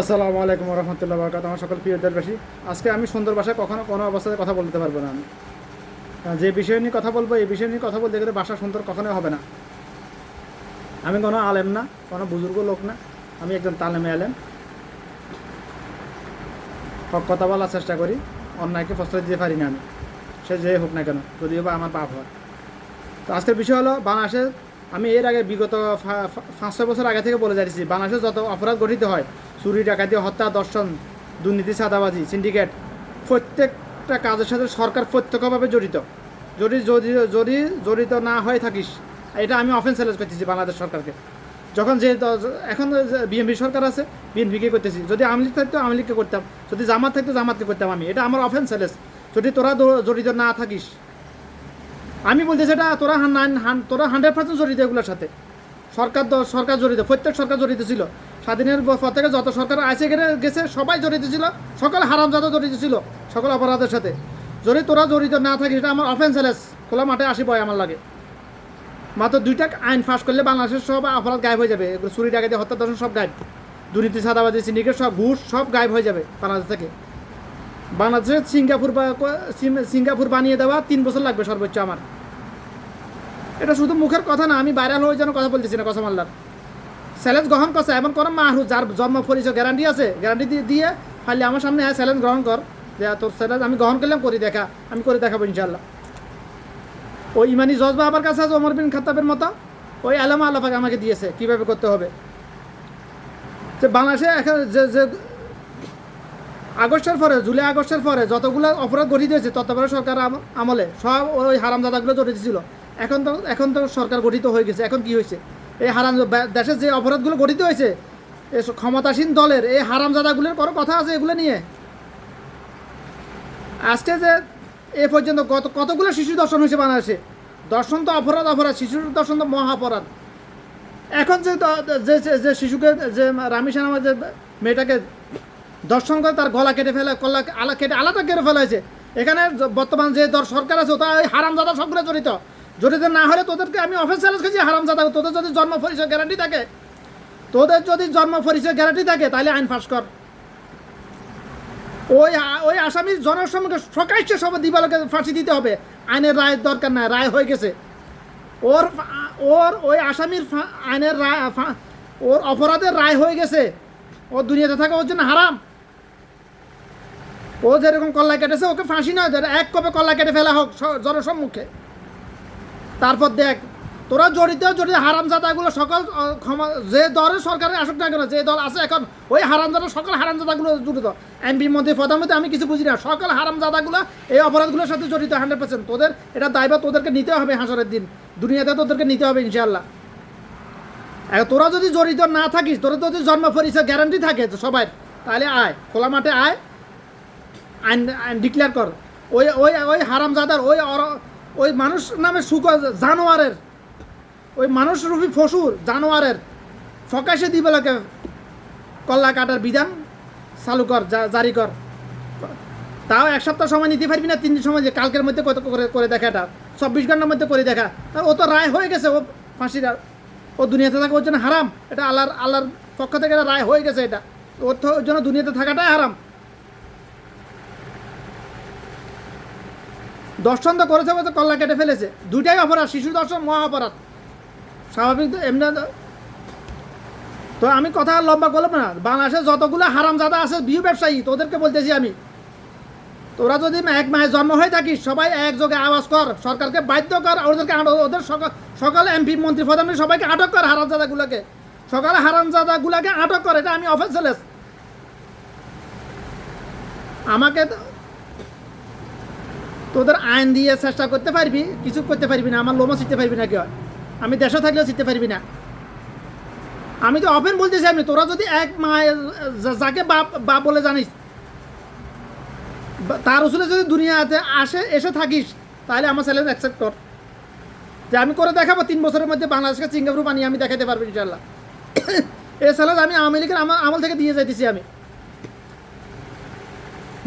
আসসালামু আলাইকুম রহমতুল্লাহ বরকাত। আমার সকল প্রিয় দেশবাসী, আজকে আমি সুন্দর ভাষায় কখনো কোনো অবস্থাতে কথা বলতে পারবো না। আমি যে বিষয় নিয়ে কথা বলবো, এই বিষয় নিয়ে কথা বলতে গেলে ভাষা সুন্দর কখনোই হবে না। আমি কোনো আলেম না, কোনো বুজুর্গ লোক না, আমি একজন তালেমে আলেম। হক কথা বলার চেষ্টা করি, অন্যায়কে প্রশ্রয় দিতে পারি না আমি, সে যে হোক না কেন, যদিও বা আমার বাপ হয়। তো আজকের বিষয় হলো বাংলাদেশে, আমি এর আগে বিগত 5-6 বছর আগে থেকে বলে যাচ্ছি, বাংলাদেশে যত অপরাধ গঠিত হয়, চুরি, ডাকাতি, হত্যা, দর্শন, দুর্নীতি, চাঁদাবাজি, সিন্ডিকেট, প্রত্যেকটা কাজের সাথে সরকার প্রত্যক্ষভাবে জড়িত। যদি যদি যদি জড়িত না হয়ে থাকিস, এটা আমি অফেন্স চ্যালেঞ্জ করতেছি বাংলাদেশ সরকারকে। যখন যে এখন বিএনপি সরকার আছে, বিএনপিকে করতেছি। যদি আওয়ামী লীগ থাকতো আওয়ামী লীগকে করতাম, যদি জামাত থাকতো জামাতকে করতাম। আমি এটা আমার অফেন্স চ্যালেঞ্জ। যদি তোরা জড়িত না থাকিস, আমি বলতেছি এটা তোরা 100% জড়িত এগুলোর সাথে। সরকার জড়িত, প্রত্যেক সরকার জড়িত ছিল। স্বাধীনের পর থেকে যত সরকার আসে গেছে সবাই জড়িত ছিল, সকল হারামজাদা জড়িত ছিল সকল অপরাধের সাথে। যদি তোরা জড়িত না থাকিস, এটা আমার অফেন্স চ্যালেঞ্জ। খোলা মাঠে আসি বয় আমার লাগে। মাত্র 2টা আইন পাস করলে বাংলাদেশের সব অপরাধ গায়েব হয়ে যাবে। এগুলো চুরি, ডাকাতি, হত্যা, দর্শন সব গায়েব। দুর্নীতি, চাঁদাবাজি, সিন্ডিকেট, সব ঘুষ সব গায়েব হয়ে যাবে বাংলাদেশ থেকে। বাংলাদেশে সিঙ্গাপুর বানিয়ে দেওয়া 3 বছর লাগবে সর্বোচ্চ আমার। এটা শুধু মুখের কথা না, আমি ভাইরাল হয়ে যেন কথা বলতেছি না, কসম আল্লাহর। চ্যালেঞ্জ গ্রহণ করছে এমন কোনো মাহরু যার জন্ম পরিচয় গ্যারান্টি আছে, গ্যারান্টি দিয়ে ফাইলে আমার সামনে চ্যালেঞ্জ গ্রহণ কর, যে তোর চ্যালেঞ্জ আমি গ্রহণ করলাম, করি দেখা, আমি করে দেখাবো ইনশাল্লাহ। ওই ইমানি জজবা আমার কাছে আছে ওমর বিন খাত্তাবের মতো, ওই আলামা আল্লাহ পাক আমাকে দিয়েছে কীভাবে করতে হবে। যে বাংলাদেশে এখন যে আগস্টের পরে, জুলাই আগস্টের পরে যতগুলো অপরাধ গঠিত হয়েছে, তত্ত্বাবধায়ক সরকার আমলে সব ওই হারামজাদাগুলো জড়িত ছিল। এখন তো সরকার গঠিত হয়ে গেছে, এখন কি হয়েছে? এই দেশের যে অপরাধগুলো গঠিত হয়েছে, এই ক্ষমতাসীন দলের এই হারামজাদাগুলোর কোনো কথা আছে এগুলো নিয়ে? আজকে যে এ পর্যন্ত কতগুলো শিশু দর্শন হয়েছে বাংলাদেশে। দর্শন তো অপরাধ, শিশুর দর্শন তো মহা অপরাধ। এখন যে শিশুকে, যে রামিশা নামের যে মেয়েটাকে দর্শন করে তার গলা কেটে ফেলা, আলাদা কেটে ফেলা হয়েছে। এখানে বর্তমান যে সরকার আছে, ওটা হারামজাদা সবগুলো জড়িত না হলে তোদেরকে আমি অফেন্স চ্যালেঞ্জ করছি, হারামজাদা। তোদের যদি জন্ম পরিচয় গ্যারান্টি থাকে, তাহলে আইন পাস কর। ওই আসামির জনসম্মুখে প্রকাশ্যে সব দিবালোকে ফাঁসি দিতে হবে। আইনের রায়ের দরকার নাই, রায় হয়ে গেছে। ওই আসামির আইনের রায়, ওর অপরাধের রায় হয়ে গেছে। ওর দুনিয়াতে থাকা ওর জন্য হারাম। ও যেরকম কল্লা কেটেছে, ওকে ফাঁসি নয়, এক কপে কল্লা কেটে ফেলা হোক জনসম্মুখে। তারপর দেখ তোরা জড়িত হারামজাদাগুলো সকল যে দলের সরকারে আসুক না কেন, যে দল আছে এখন, ওই হারামজাদা সকল হারামজাদাগুলো জড়িত। এমপি, মন্ত্রী, প্রধানমন্ত্রী, আমি কিছু বুঝি না, সকল হারামজাদাগুলো এই অপরাধগুলোর সাথে জড়িত 100%। তোদের এটা দায়ভার তোদেরকে নিতে হবে, হাসরের দিন দুনিয়াতে তোদেরকে নিতে হবে ইনশাআল্লাহ। তোরা যদি জড়িত না থাকিস, তোরা যদি জন্ম পরিচয় গ্যারান্টি থাকে সবাই, তাহলে আয়, খোলা মাঠে আয়, আইন ডিক্লেয়ার কর। ওই ওই ওই হারামজাদার, ওই মানুষ নামে জানোয়ারের, ওই মানুষরূপী পশুর জানোয়ারের ফকাশে দিবেলাকে কল্লা কাটার বিধান চালু কর, জারি কর। তাও 1 সপ্তাহ সময় নিতে পারবি না, 3 দিন সময়, যে কালকের মধ্যে কত করে দেখা, এটা 24 ঘন্টার মধ্যে করে দেখা। ও তো রায় হয়ে গেছে, ও ফাঁসির, ও দুনিয়াতে থাকা ওর জন্য হারাম। এটা আল্লাহর পক্ষ থেকে রায় হয়ে গেছে। এটা ওর জন্য দুনিয়াতে থাকাটাই হারাম। দর্শন তো করেছে, কল্লা কেটে ফেলেছে, দুইটাই অপরাধ। শিশু দর্শন মহা অপরাধ, স্বাভাবিক তো এমনি। তো আমি কথা লম্বা করলাম না। বাংলাদেশে যতগুলো হারামজাদা আছে বিহু ব্যবসায়ী, তোদেরকে বলতেছি আমি, তোরা যদি 1 মাসে জন্ম হয়ে থাকিস, সবাই একযোগে আওয়াজ কর, সরকারকে বাধ্য কর, ওদেরকে ওদের সকল এমপি, মন্ত্রী, প্রধানমন্ত্রী সবাইকে আটক কর, হারামজাদাগুলোকে, সকালে হারামজাদাগুলোকে আটক কর। এটা আমি অফেন্স চ্যালেঞ্জ। আমাকে তোদের আইন দিয়ে চেষ্টা করতে পারবি, কিছু করতে পারবি না, আমার লোমও শিখতে পারবি না। কেউ আমি দেশে থাকলেও শিখতে পারবি না। আমি তো অফেন বলতেছি। আমি তোরা যদি এক মায়ের যাকে বাপ বলে জানিস, তার উসুলে যদি দুনিয়াতে এসে থাকিস, তাহলে আমার চ্যালেঞ্জ অ্যাকসেপ্ট কর, যে আমি করে দেখাবো 3 বছরের মধ্যে বাংলাদেশকে সিঙ্গাপুর বানিয়ে আমি দেখাতে পারবো ইনশাল্লাহ। এই চ্যালেঞ্জ আমি আওয়ামী লীগের আমল থেকে দিয়ে যাইতেছি। আমি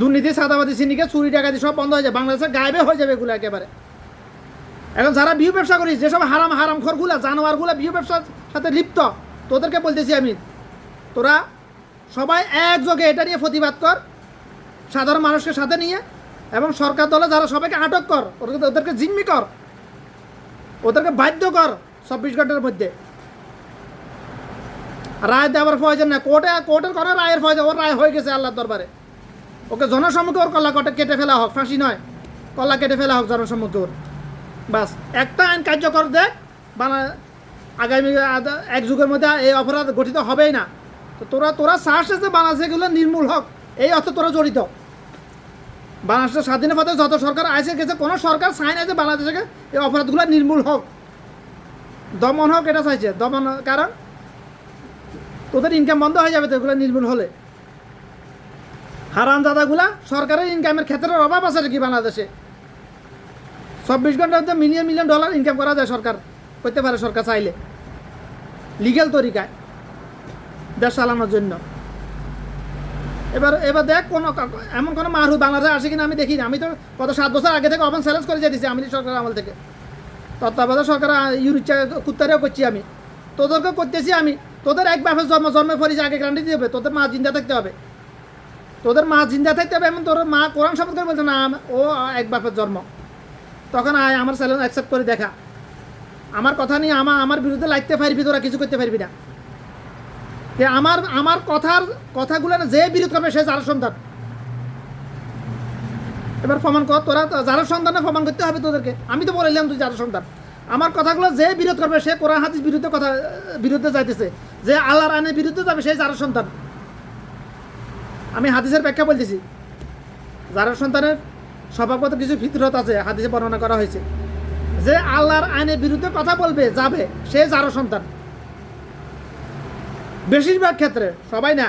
দুর্নীতি, চাঁদাবাজি, সিন্ডিকেট, চুরি, ডাকাতি সব বন্ধ হয়ে যাবে, বাংলাদেশের গায়েবে হয়ে যাবে এগুলো একেবারে। এখন যারা বিহু ব্যবসা করিস, যেসব হারামখোরগুলা, জানোয়ারগুলা বিহু ব্যবসার সাথে লিপ্ত, তোদেরকে বলতেছি আমি, তোরা সবাই একযোগে এটা নিয়ে প্রতিবাদ কর, সাধারণ মানুষকে সাথে নিয়ে, এবং সরকার দলে যারা সবাইকে আটক কর, ওদেরকে জিম্মি কর, ওদেরকে বাধ্য কর 24 ঘন্টার মধ্যে। রায় দেওয়ার প্রয়োজন না, কোর্টের কোনো রায়ের প্রয়োজন, ওর রায় হয়ে গেছে আল্লাহর দরবারে। ওকে জনসম্মুখে ওর কল্লা কেটে ফেলা হোক, ফাঁসি নয়, কল্লা কেটে ফেলা হোক জনসম্মুখে ওর। বাস একটা আইন কার্যকর দেখ, আগামী এক যুগের মধ্যে এই অপরাধ গঠিত হবেই না। তো তোরা চাষে যে বাংলাদেশগুলো নির্মূল হোক, এই অর্থে তোরা জড়িত। বাংলাদেশের স্বাধীনের পথে যত সরকার আসে গেছে, কোনো সরকার চায় না যে বাংলাদেশে এই অপরাধগুলো নির্মূল হোক, দমন হোক, এটা চাইছে দমন। কারণ তোদের ইনকাম বন্ধ হয়ে যাবে তো এগুলো নির্মূল হলে। হারামজাদাগুলা সরকারের ইনকামের ক্ষেত্রে অভাব আছে নাকি বাংলাদেশে? 24 ঘন্টার মধ্যে মিলিয়ন মিলিয়ন ডলার ইনকাম করা যায়, সরকার করতে পারে, সরকার চাইলে লিগ্যাল তরিকায় দেশ চালানোর জন্য। এবার দেখ এমন কোনো মারু বাংলাদেশে আসে কিনা আমি দেখি না। আমি তো গত 7 বছর আগে থেকে ওপেন চ্যালেঞ্জ করে যেতেছি আমি সরকার আমল থেকে, তত্ত্বাবধায়ক সরকার ইউরিচা কুত্তারেও করছি আমি, তোদেরকেও করতেছি আমি। তোদের এক বাপের জন্মের পরে আগে গ্যারান্টি দিতে হবে, তোদের মা জিন্দা থাকতে হবে, তোদের মা জিন্দা থাকতে হবে। এমন তোর মা কোরআন শপথ করে বলছে না ও এক বাপের জন্ম, তখন আমার চ্যালেঞ্জ অ্যাকসেপ্ট করে দেখা। আমার কথা নিয়ে আমার বিরুদ্ধে লাগতে পারবি, তোরা কিছু করতে পারবি না। যে আমার কথাগুলো যে বিরোধ করবে সে যার সন্তান। এবার প্রমাণ কর, তোরা যার সন্তানে প্রমাণ করতে হবে তোদেরকে। আমি তো বললাম তুই যার সন্তান। আমার কথাগুলো যে বিরোধ করবে সে কোরআন হাদিস বিরুদ্ধে যাইতেছে, যে আল্লাহর আইনের বিরুদ্ধে যাবে সে যার সন্তান। আমি হাদিসের ব্যাখ্যা বলতেছি, যার সন্তানের স্বভাবগত কিছু ফিতরত আছে, হাদিসে বর্ণনা করা হয়েছে, যে আল্লাহর আইনের বিরুদ্ধে কথা বলবে যাবে সে যার সন্তান। বেশিরভাগ ক্ষেত্রে, সবাই না।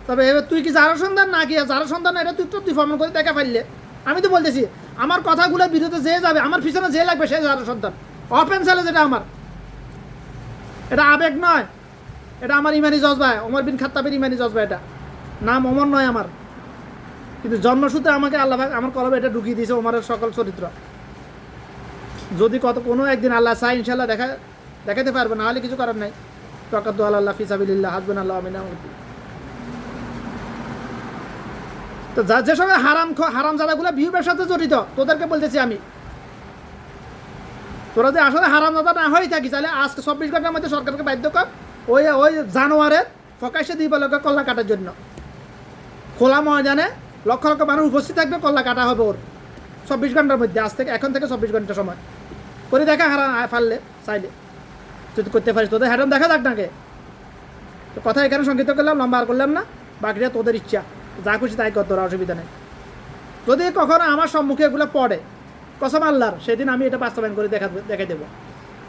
তবে এবার তুই কি যার সন্তান না কি যার সন্তান, এটা তুই প্রমাণ করে দেখা পাইলে। আমি তো বলতেছি আমার কথাগুলোর বিরুদ্ধে যে যাবে, আমার পিছনে যে লাগবে সে যার সন্তান। অপেন চ্যালেঞ্জ এটা আমার, এটা আবেগ নয়, এটা আমার ইমানি জজবা, ওমর বিন খাত্তাবের ইমানি জজবা। এটা নাম ওমর নয় আমার, কিন্তু জন্মসূত্রে আমাকে আল্লাহ আমার কলবে এটা ঢুকিয়ে দিয়েছে ওমরের সকল চরিত্র। যদি কোনো একদিন আল্লাহ চাই ইনশাল্লাহ দেখাতে পারবে, না হলে কিছু করার নাই। তকাদ্দু আল্লাহ ফিসাবিল্লাহ হাসবেন আল্লাহ আমিনা। তো যে সঙ্গে হারামজাদাগুলো বিহুবের সাথে জড়িত, তোদেরকে বলতেছি আমি, তোরা যে আসলে হারামজাদা না হয়ে থাকিস, তাহলে আজকে 24 ঘন্টার মধ্যে সরকারকে বাধ্য কর ওই জানোয়ারের ফকাশে দিব লোকের কল্লা কাটার জন্য। খোলা ময়দানে লক্ষ লক্ষ মানুষ উপস্থিত থাকবে, কল্লা কাটা হবে ওর 24 ঘন্টার মধ্যে। এখন থেকে 24 ঘন্টা সময় করে দেখা পারলে চাইলে যদি করতে পারিস। তোদের হ্যাডম দেখা যাক নাকি। তো কথা এখানে সংক্ষিপ্ত করলাম, লম্বা আর করলাম না। বাকিটা তোদের ইচ্ছা, যা খুশি তাই কর, তোরা অসুবিধা নেই। যদি কখনো আমার সম্মুখে এগুলো পড়ে, কসম আল্লাহর, সেদিন আমি এটা বাস্তবায়ন করে দেখাই দেবো।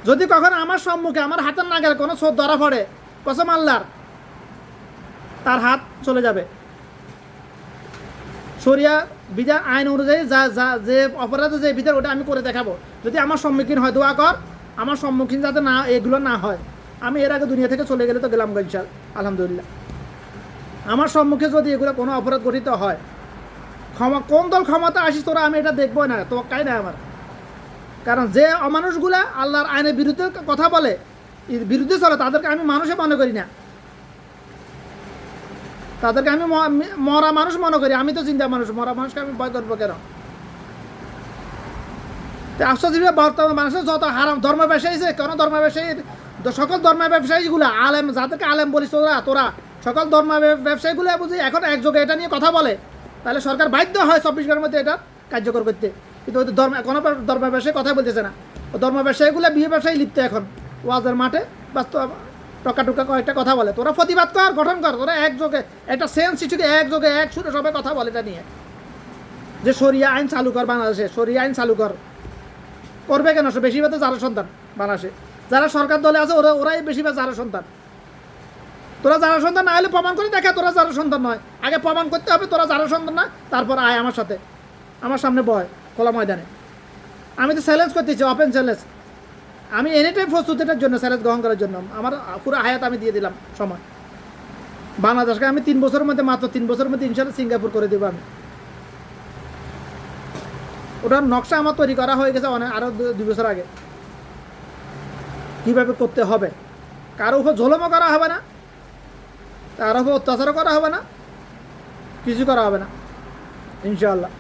যদি কখনো আমার সম্মুখে আমার হাতের নাগালে কোনো চোর ধরা পড়ে, কসম আল্লাহর, তার হাত চলে যাবে। শরিয়া বিধান আইন অনুযায়ী যে অপরাধে যে বিধান, ওটা আমি করে দেখাবো। যদি আমার সম্মুখীন হয়, দোয়া কর আমার সম্মুখীন যাতে না এগুলো না হয়। আমি এর আগে দুনিয়া থেকে চলে গেলে তো গেলাম ইনশাআল্লাহ, আলহামদুলিল্লাহ। আমার সম্মুখে যদি এগুলো কোনো অপরাধ গঠিত হয়, কোন দল ক্ষমতা আসিস তোরা, আমি এটা দেখবো না, তো কাই না আমার। কারণ যে অমানুষগুলা আল্লাহর আইনের বিরুদ্ধে কথা বলে, বিরুদ্ধে চলে, তাদেরকে আমি মানুষে মনে করি না, তাদেরকে আমি মরা মানুষ মনে করি। আমি তো চিন্তা মানুষ, মরা মানুষকে আমি ভয় করবো কেন? আশ্চর্য বর্তমান মানুষের যত হারাম ধর্ম ব্যবসায়ী, কোনো ধর্ম ব্যবসায়ী, সকল ধর্ম ব্যবসায়ীগুলো আলেম, যাদেরকে আলেম বলিস তোরা সকল ধর্ম ব্যবসায়ীগুলো বুঝি এখন একযোগে এটা নিয়ে কথা বলে, তাহলে সরকার বাধ্য হয় 24 ঘন্টার মধ্যে এটা কার্যকর করতে। কিন্তু ওই কোনো ধর্ম ব্যবসায়ী কথা বলতেছে না। ধর্ম ব্যবসায়ীগুলো বিয়ে ব্যবসায়ী লিপ্ত এখন ওয়াজের মাঠে, বাস্তব টকা কয়েকটা কথা বলে। তোরা প্রতিবাদ কর, গঠন কর, তোরা একযোগে একটা সেন্স ইস্যুকে একযোগে এক সুরে সবাই কথা বলে এটা নিয়ে, যে শরিয়া আইন চালু কর বাংলাদেশে, শরিয়া আইন চালু কর। করবে কেন? বেশিরভাগ যারা সন্তান বাংলাদেশে, যারা সরকার দলে আছে ওরাই বেশিরভাগ যারা সন্তান। তোরা যারা সন্তান না হলে প্রমাণ করে দেখা তোরা যারা সন্তান নয়। আগে প্রমাণ করতে হবে তোরা যারা সন্তান না, তারপর আয় আমার সাথে, আমার সামনে বয় খোলা ময়দানে। আমি তো চ্যালেঞ্জ করতেছি, ওপেন চ্যালেঞ্জ। আমি এনি টাইম প্রস্তুত এটার জন্য, চ্যালেঞ্জ গ্রহণ করার জন্য। আমার পুরো হায়াত আমি দিয়ে দিলাম সময়। বাংলাদেশকে আমি 3 বছরের মধ্যে, মাত্র 3 বছরের মধ্যে ইনশাআল্লাহ সিঙ্গাপুর করে দেবো আমি। ওটার নকশা আমার তৈরি করা হয়ে গেছে আরও 2 বছর আগে, কীভাবে করতে হবে। কারো উপর ঝোলমও করা হবে না, তার উপর অত্যাচারও করা হবে না, কিছু করা হবে না ইনশাআল্লাহ।